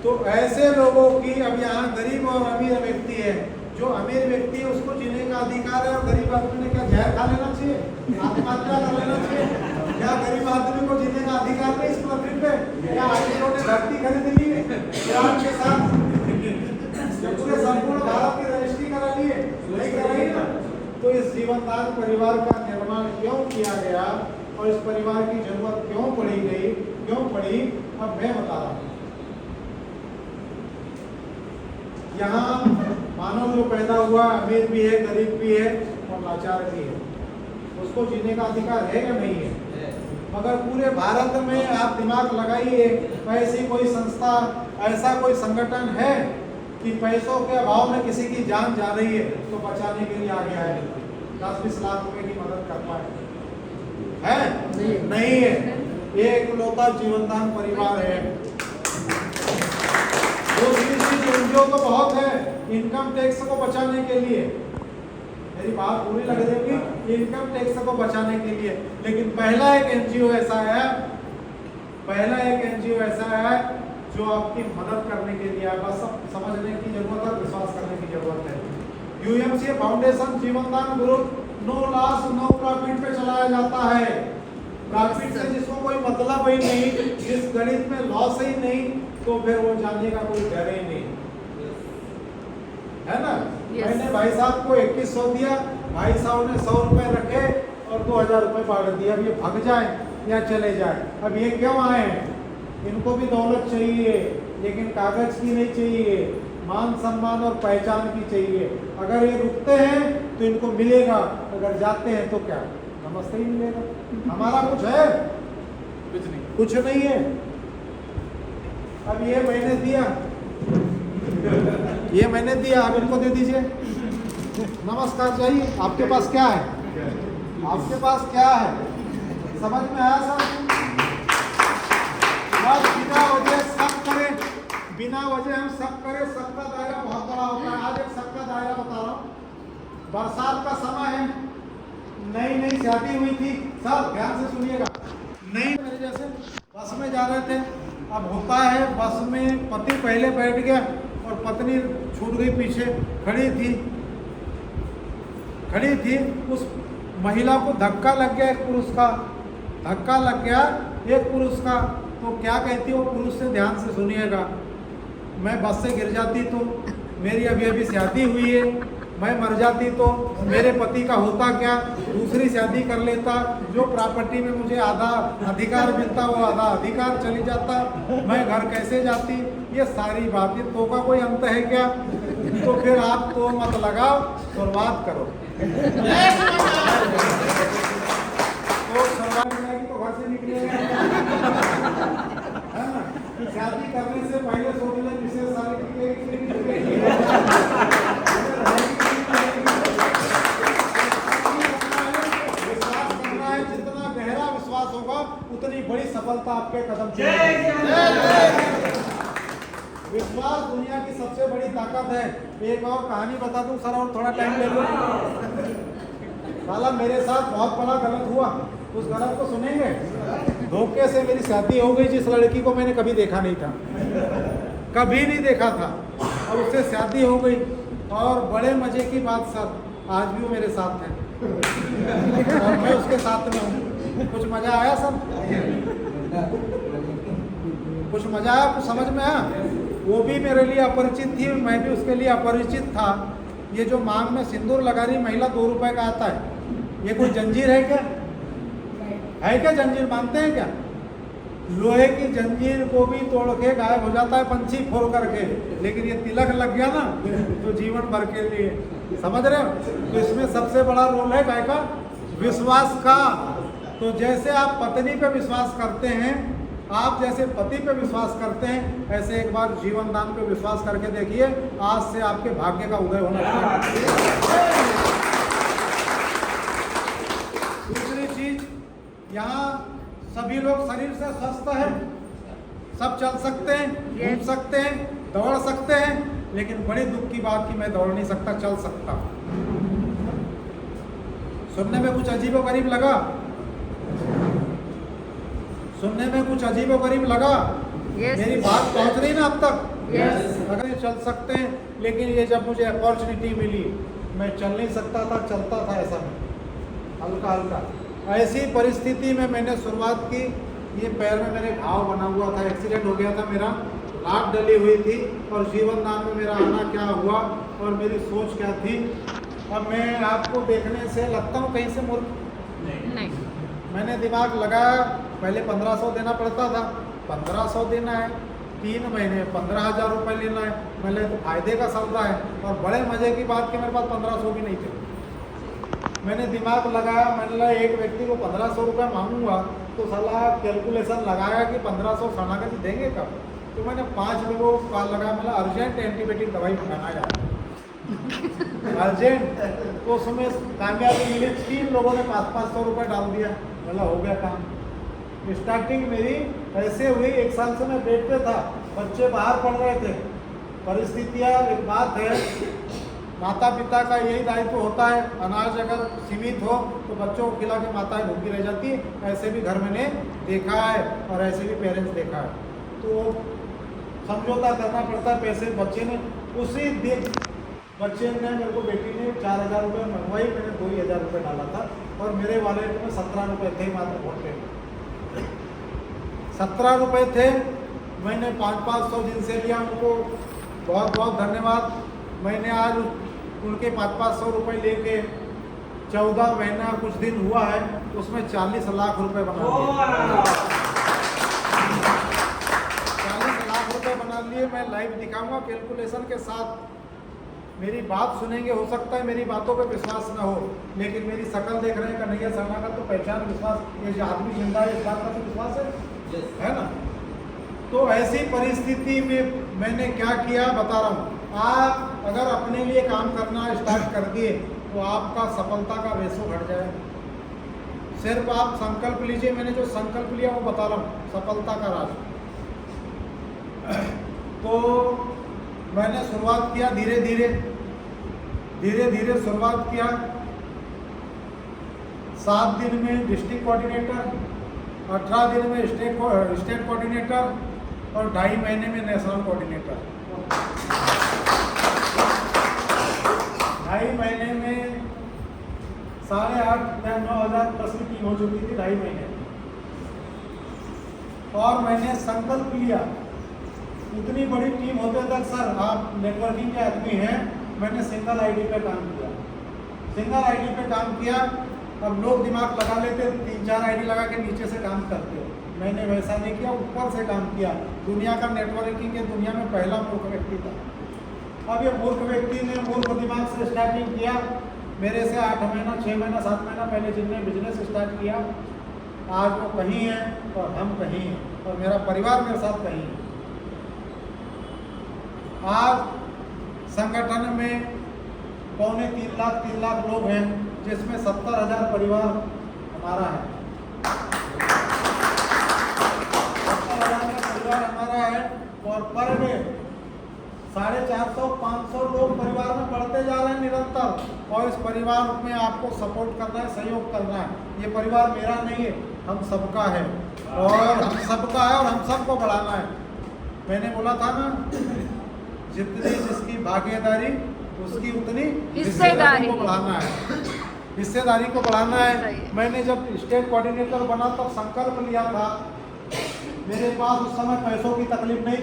तो ऐसे लोगों की, अब यहाँ गरीब और अमीर व्यक्ति है, जो अमीर व्यक्ति है उसको जीने का अधिकार है, और गरीब आदमी ने क्या जहर खा लेना चाहिए, आत्महत्या कर लेना चाहिए? क्या गरीब आदमी को जीने का अधिकार नहीं इस पृथ्वी पे? क्या अमीरों ने धरती खरीद ली विराट के साथ, पूरे संपूर्ण भारत की रजिस्ट्री करा लिए? नहीं कराई ना। तो इस जीवनदान परिवार का निर्माण क्यों किया गया और इस परिवार की जरूरत क्यों पड़ी, अब मैं बता रहा हूँ। यहाँ मानव जो पैदा हुआ अमीर भी है, गरीब भी है और लाचार भी है, उसको जीने का अधिकार है या नहीं है? मगर पूरे भारत में आप दिमाग लगाइए, ऐसी कोई संस्था, ऐसा कोई संगठन है कि पैसों के अभाव में किसी की जान जा रही है तो बचाने के लिए आ गया है। 10-20 लाख रुपए की मदद कर पाए है? नहीं है। एक लौता जीवनदान परिवार है। दूसरी एनजीओ तो बहुत है इनकम टैक्स को बचाने के लिए। मेरी बात पूरी लग रही होगी, इनकम टैक्स को बचाने के लिए। लेकिन पहला एक एनजीओ ऐसा है जो आपकी मदद करने के लिए है। बस समझने की जरूरत है, विश्वास करने की जरूरत है। UMCA foundation Jeevandan group no loss no profit पे चलाया जाता है। प्रॉफिट से जिसको कोई मतलब ही नहीं, जिस गणित में लॉस ही नहीं, तो फिर वो जाने का कोई डर ही नहीं, है ना? मैंने भाई साहब को 2100 दिया, भाई साहब ने 100 रुपए रखे और 2000 रुपए बांट दिया। अब ये भाग जाए या चले जाए, अब ये क्यों आए हैं? इनको भी दौलत चाहिए, लेकिन कागज की नहीं चाहिए, मान सम्मान और पहचान की चाहिए। अगर ये रुकते हैं तो इनको मिलेगा, अगर जाते हैं तो क्या नमस्ते ही मिलेगा। हमारा कुछ है? कुछ नहीं है। अब ये मैंने दिया, अब इनको दे दीजिए। नमस्कार चाहिए, आपके पास क्या है? आपके पास क्या है? समझ में आया सर? बस बिना वजह सब करें, बिना वजह हम सब करें, सबका दायरा बहुत बड़ा होता है। आज एक सबका दायरा बता रहा हूँ। बरसात का समय है, नई शादी हुई थी, सब ध्यान से सुनिएगा। नई मेरे जैसे बस में जा रहे थे। अब होता है बस में पति पहले बैठ गया और पत्नी छूट गई, पीछे खड़ी थी। उस महिला को धक्का लग गया, एक पुरुष का। तो क्या कहती है वो पुरुष से? ध्यान से सुनिएगा। मैं बस से गिर जाती तो मेरी अभी शादी हुई है, मैं मर जाती तो मेरे पति का होता क्या? दूसरी शादी कर लेता, जो प्रॉपर्टी में मुझे आधा अधिकार मिलता वो आधा अधिकार चली जाता, मैं घर कैसे जाती? ये सारी बातें तो का कोई अंत है क्या? तो फिर आप तो मत लगाओ, शुरुआत करो। तो शुरुआत करेगी तो घर से निकलेगा, है ना? शादी करने से पहले सोच ले विशेष सारी उतनी बड़ी सफलता आपके कदम विश्वास दुनिया की सबसे बड़ी ताकत है। एक और कहानी बता दूं सर, और थोड़ा टाइम ले लो। साला मेरे साथ बहुत बड़ा गलत हुआ, उस गलत को सुनेंगे। धोखे से मेरी शादी हो गई जिस लड़की को मैंने कभी देखा नहीं था, कभी नहीं देखा था, और उससे शादी हो गई। और बड़े मजे की बात सर, आज भी वो मेरे साथ है और मैं उसके साथ में हूँ। कुछ मजा आया सर? कुछ मजा आया? कुछ समझ में आया? वो भी मेरे लिए अपरिचित थी, मैं भी उसके लिए अपरिचित था। ये जो मांग में सिंदूर लगा रही महिला 2 रुपए का आता है, ये कोई जंजीर है क्या? है क्या जंजीर? मानते हैं क्या? लोहे की जंजीर को भी तोड़ के गायब हो जाता है पंछी फोड़ करके, लेकिन ये तिलक लग गया ना तो जीवन भर के लिए। समझ रहे हो? तो इसमें सबसे बड़ा रोल है काय का? विश्वास का। तो जैसे आप पत्नी पे विश्वास करते हैं, आप जैसे पति पे विश्वास करते हैं, ऐसे एक बार जीवन दान पे विश्वास करके देखिए, आज से आपके भाग्य का उदय होना चाहिए। दूसरी चीज, यहाँ सभी लोग शरीर से स्वस्थ हैं, सब चल सकते हैं, घूम सकते हैं, दौड़ सकते हैं, लेकिन बड़ी दुख की बात कि मैं दौड़ नहीं सकता, चल सकता। सुनने में कुछ अजीबोगरीब लगा? सुनने में कुछ अजीबोगरीब लगा? मेरी बात पहुंच रही ना अब तक? अगर ये चल सकते हैं, लेकिन ये जब मुझे अपॉर्चुनिटी मिली, मैं चल नहीं सकता था, चलता था ऐसा में हल्का हल्का। ऐसी परिस्थिति में मैंने शुरुआत की। ये पैर में मेरे घाव बना हुआ था, एक्सीडेंट हो गया था मेरा, लात डली हुई थी, और जीवन दान में मेरा आना क्या हुआ और मेरी सोच क्या थी। अब मैं आपको देखने से लगता हूँ कहीं से मूर्ख? नहीं। मैंने दिमाग लगाया, पहले 1500 देना पड़ता था, 1500 देना है, 3 महीने 15,000 रुपये लेना है। मैंने तो फायदे का सौदा है, और बड़े मजे की बात कि मेरे पास 1500 भी नहीं थे। मैंने दिमाग लगाया, मैंने लगा एक व्यक्ति को 1500 रुपये मांगूंगा तो साला कैलकुलेशन लगाया कि 1500 शरणागति देंगे कब, तो मैंने 5 लोगों को कॉल लगा, मतलब अर्जेंट एंटीबायोटिक दवाई मंगाना है अर्जेंट। तो उसमें कामयाबी मिली, 3 लोगों ने 500 रुपये डाल दिया, मतलब हो गया काम। स्टार्टिंग मेरी ऐसे हुई, 1 साल से मैं बेड पे था, बच्चे बाहर पढ़ रहे थे। परिस्थितियाँ, एक बात है, माता पिता का यही दायित्व होता है, अनाज अगर सीमित हो तो बच्चों को खिला के माताएं भूखी रह जाती है। ऐसे भी घर मैंने देखा है और ऐसे भी पेरेंट्स देखा है। तो समझौता करना पड़ता है। पैसे बच्चे ने उसी दिन, बच्चे ने मेरे को, बेटी ने 4000 रुपये मंगवाई, मैंने 2000 रुपये डाला था और मेरे वॉलेट में 17 रुपये थे मात्र फोन पे। 17 रुपये थे, मैंने 500 जिनसे लिया उनको बहुत बहुत धन्यवाद। मैंने आज उनके 500 रुपये लेके 14 महीना कुछ दिन हुआ है, उसमें 40 लाख रुपए बना लिए। 40 लाख रुपए बना लिए। मैं लाइव दिखाऊंगा कैलकुलेशन के साथ। मेरी बात सुनेंगे, हो सकता है मेरी बातों पे विश्वास ना हो, लेकिन मेरी शक्ल देख रहे हैं, कन्हैया शर्मा का तो पहचान, विश्वास, ये जो आदमी जिंदा है इस बात का तो विश्वास है ना। तो ऐसी परिस्थिति में मैंने क्या किया बता रहा हूँ। आप अगर अपने लिए काम करना स्टार्ट कर दिए तो आपका सफलता का रेशो घट जाएगा। सिर्फ आप संकल्प लीजिए, मैंने जो संकल्प लिया वो बता रहा हूँ, सफलता का राज। तो मैंने शुरुआत किया धीरे धीरे शुरुआत किया। 7 दिन में डिस्ट्रिक्ट कोऑर्डिनेटर, 18 दिन में स्टेट कोऑर्डिनेटर और 2.5 महीने में नेशनल कोऑर्डिनेटर। 2.5 महीने में 8,500 या 9,000 प्लस की टीम हो चुकी थी 2.5 महीने में। और मैंने संकल्प लिया, इतनी बड़ी टीम होते तक सर आप नेटवर्किंग के आदमी हैं, मैंने सिंगल आईडी पे काम किया। सिंगल आईडी पे काम किया। अब लोग दिमाग लगा लेते, 3-4 आईडी लगा के नीचे से काम करते हो, मैंने वैसा नहीं किया, ऊपर से काम किया। दुनिया का नेटवर्किंग के दुनिया में पहला मूर्ख व्यक्ति था। अब ये मूर्ख व्यक्ति ने मूर्ख दिमाग से स्टार्टिंग किया। मेरे से 8 महीना, 6 महीना, 7 महीना पहले जिनने बिजनेस स्टार्ट किया, आज वो कहीं है और हम कहीं हैं और मेरा परिवार मेरे साथ कहीं है। आज संगठन में 2.25 लाख लोग हैं, जिसमें 70,000 परिवार हमारा है। 70,000 का परिवार हमारा है और पर डे 450-500 लोग परिवार में बढ़ते जा रहे हैं निरंतर। और इस परिवार में आपको सपोर्ट करना है, सहयोग करना है। ये परिवार मेरा नहीं है, हम सबका है और हम सबका है और हम सबको बढ़ाना है। मैंने बोला था ना, जितनी जिसकी भागीदारी उसकी उतनी हिस्सेदारी को बढ़ाना है, हिस्सेदारी को बढ़ाना है। मैंने जब स्टेट कोऑर्डिनेटर बना तब संकल्प लिया था। मेरे पास उस समय पैसों की तकलीफ नहीं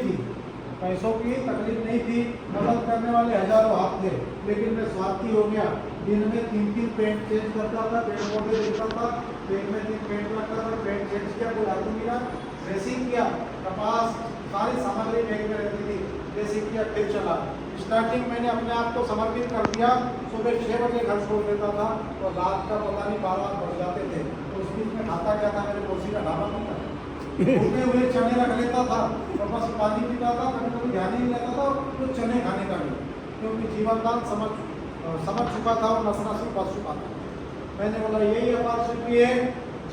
थी, मदद करने वाले हजारों हाथ थे, लेकिन मैं स्वार्थी हो गया। दिन में 3 पेंट चेंज करता था, पेड़ पौधे देखता था, पेड़ में 3 पेंट लगता था, पेंट चेंज किया, कोई आदमी मिला, ड्रेसिंग किया, कपास सारी सामग्री बैग में रहती थी, ड्रेसिंग किया, फिर चला। स्टार्टिंग मैंने अपने आप को समर्पित कर दिया। सुबह 6 बजे घर छोड़ देता था और रात का पता नहीं 12 बढ़ जाते थे। तो उस बीच में खाता क्या था, मेरे पड़ोसी का ढाबा नहीं था, उठे हुए चने रख लेता था और बस पानी पीता था, कभी ध्यान ही नहीं रहता था तो चने खाने का नहीं, क्योंकि जीवनदान समझ चुका था और नसना से बच चुका था। मैंने बोला यही अपॉर्चुनिटी है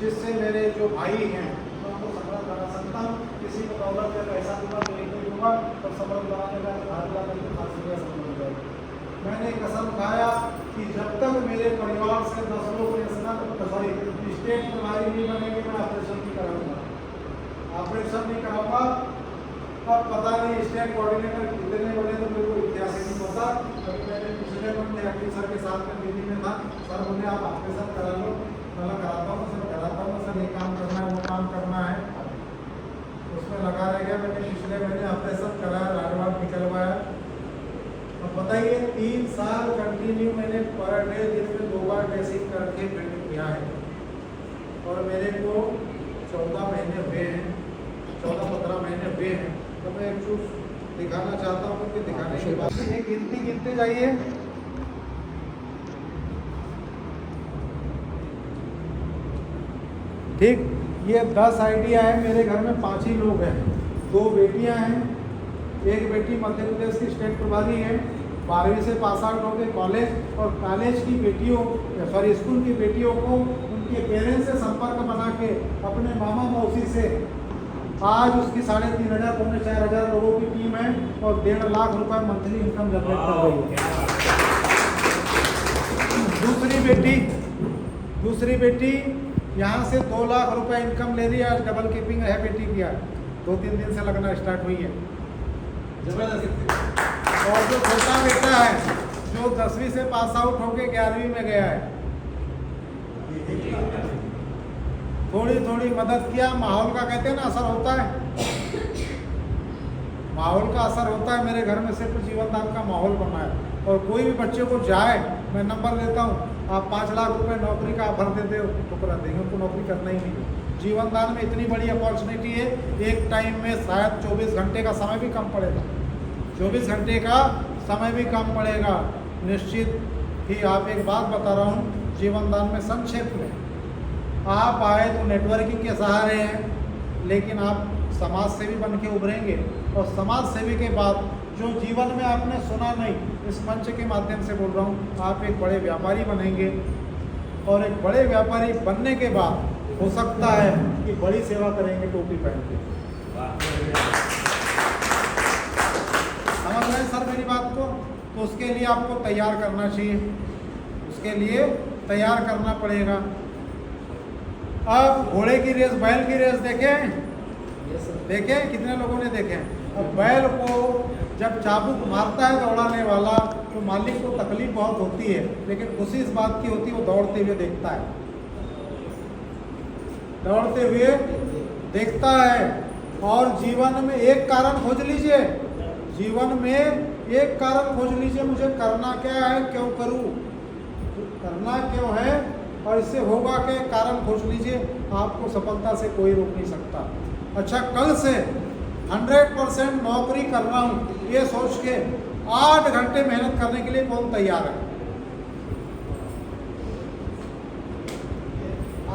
जिससे मेरे जो भाई हैं मैं उनको सफल करा सकता हूँ। किसी को दौलत या पैसा दूंगा तो एक नहीं दूंगा, तो सफल बनाने का हाथ करके खास सफल हो जाएगा। मैंने कसम खाया कि जब तक मेरे परिवार से 10 लोग स्टेट प्रभारी नहीं बनेंगे मैं ऑपरेशन नहीं कराऊंगा, ऑपरेशन नहीं कराऊंगा। अब पता नहीं स्टेट कोऑर्डिनेटर कितने बने तो मेरे को इतिहास नहीं पता। कभी मैंने पिछले महीने अखिल सर के साथ में दिल्ली में था, सर बोले आप ऑपरेशन करा लो, मैं कराता हूँ सर, कराता हूँ सर, ये काम करना है वो काम करना है, उसमें लगा रह गया। मैंने पिछले महीने ऑपरेशन कराया, राडवाड निकलवाया। अब बताइए 3 साल कंटिन्यू मैंने पर डे दिन में 2 बार ड्रेसिंग करके फिट किया है और मेरे को 14 महीने हुए हैं, 14-15 महीने हुए हैं। तो मैं एक चीज दिखाना चाहता हूँ कि दिखाने के बाद ये गिनते जाइए। ठीक, ये 10 आइडिया है, मेरे घर में 5 ही लोग हैं। 2 बेटियां हैं। एक बेटी मध्य प्रदेश की स्टेट प्रभारी है, 12वीं से पास आउट हो गए कॉलेज। और कॉलेज की बेटियों सॉरी स्कूल की बेटियों को उनके पेरेंट्स से संपर्क बना के अपने मामा मौसी से आज उसकी 3,500 पौने 4,000 लोगों की टीम है और 1.5 लाख रुपए मंथली इनकम जनरेट कर रही है। दूसरी बेटी यहाँ से 2 लाख रुपए इनकम ले रही है। आज डबल कीपिंग है बेटी की, आज 2-3 दिन से लगना स्टार्ट हुई है। और जो छोटा बेटा है जो 10वीं से पास आउट होके 11वीं में गया है, थोड़ी मदद किया। माहौल का कहते हैं ना असर होता है, माहौल का असर होता है। मेरे घर में सिर्फ जीवन दान का माहौल बना है। और कोई भी बच्चे को जाए, मैं नंबर देता हूँ, आप 5 लाख रुपए नौकरी का ऑफर देते हो तो करा देंगे, उनको नौकरी करना ही नहीं है। जीवन दान में इतनी बड़ी अपॉर्चुनिटी है, एक टाइम में शायद 24 घंटे का समय भी कम पड़ेगा, 24 घंटे का समय भी कम पड़ेगा। निश्चित ही आप एक बात बता रहा हूँ, जीवन दान में संक्षेप में आप आए तो नेटवर्किंग के सहारे हैं, लेकिन आप समाज सेवी बन के उभरेंगे। और समाज सेवी के बाद जो जीवन में आपने सुना नहीं, इस मंच के माध्यम से बोल रहा हूँ, आप एक बड़े व्यापारी बनेंगे। और एक बड़े व्यापारी बनने के बाद हो सकता है कि बड़ी सेवा करेंगे टोपी पहन के। समझ रहे हैं सर मेरी बात को? तो उसके लिए आपको तैयार करना चाहिए, उसके लिए तैयार करना पड़ेगा। अब घोड़े की रेस, बैल की रेस देखें कितने लोगों ने देखे? अब बैल को जब चाबुक मारता है दौड़ाने वाला तो मालिक को तकलीफ बहुत होती है, लेकिन खुशी इस बात की होती है वो दौड़ते हुए देखता है, दौड़ते हुए देखता है। और जीवन में एक कारण खोज लीजिए, जीवन में एक कारण खोज लीजिए, मुझे करना क्या है, क्यों करूं, करना क्यों है और इससे होगा क्या, कारण खोज लीजिए। आपको सफलता से कोई रोक नहीं सकता। अच्छा, कल से 100% नौकरी कर रहा हूँ ये सोच के 8 घंटे मेहनत करने के लिए कौन तैयार है?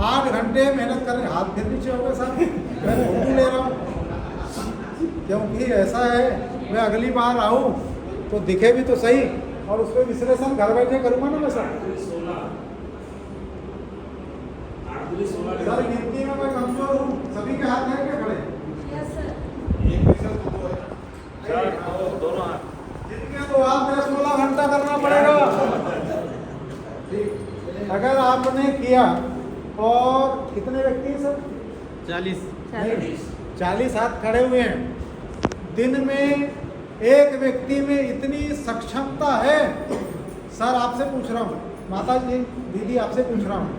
8 घंटे मेहनत करने, हाथ फिर नीचे हो गए साहब, मैं फोटो ले रहा हूँ क्योंकि ऐसा है, मैं अगली बार आऊँ तो दिखे भी तो सही और उस पर विश्लेषण घर बैठे करूँगा ना मैं सर गिनती में मैं कमजोर हूँ। सभी के हाथ है क्या खड़े? दोनों हाथ जिनके तो हाथ में 16 घंटा करना पड़ेगा। अगर आपने किया, और कितने व्यक्ति हैं सर? 40 हाथ खड़े हुए हैं। दिन में एक व्यक्ति में इतनी सक्षमता है। सर आपसे पूछ रहा हूँ, माता जी दीदी आपसे पूछ रहा हूँ,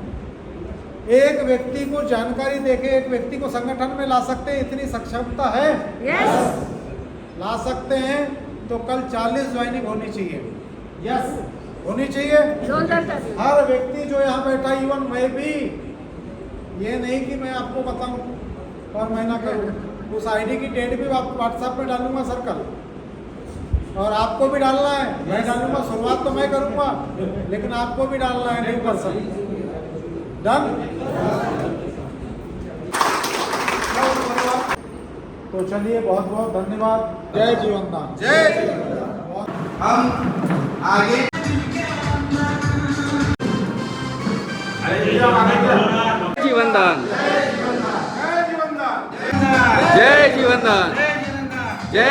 एक व्यक्ति को जानकारी देके एक व्यक्ति को संगठन में ला सकते हैं, इतनी सक्षमता है? यस, ला सकते हैं। तो कल 40 ज्वाइनिंग होनी चाहिए। यस, होनी चाहिए। हर व्यक्ति जो यहाँ बैठा, इवन मैं भी, ये नहीं कि मैं आपको बताऊं और मैं ना करूं। उस आईडी की डेट भी व्हाट्सएप में डालूंगा सर कल, और आपको भी डालना है, मैं डालूंगा। शुरुआत तो मैं करूंगा, लेकिन आपको भी डालना है 9%। डन? तो चलिए, बहुत बहुत धन्यवाद। जय जीवन दान। जय जीवन दान। हम आगे जीवन दान, जय जीवन दान, जय जीवन दान, जय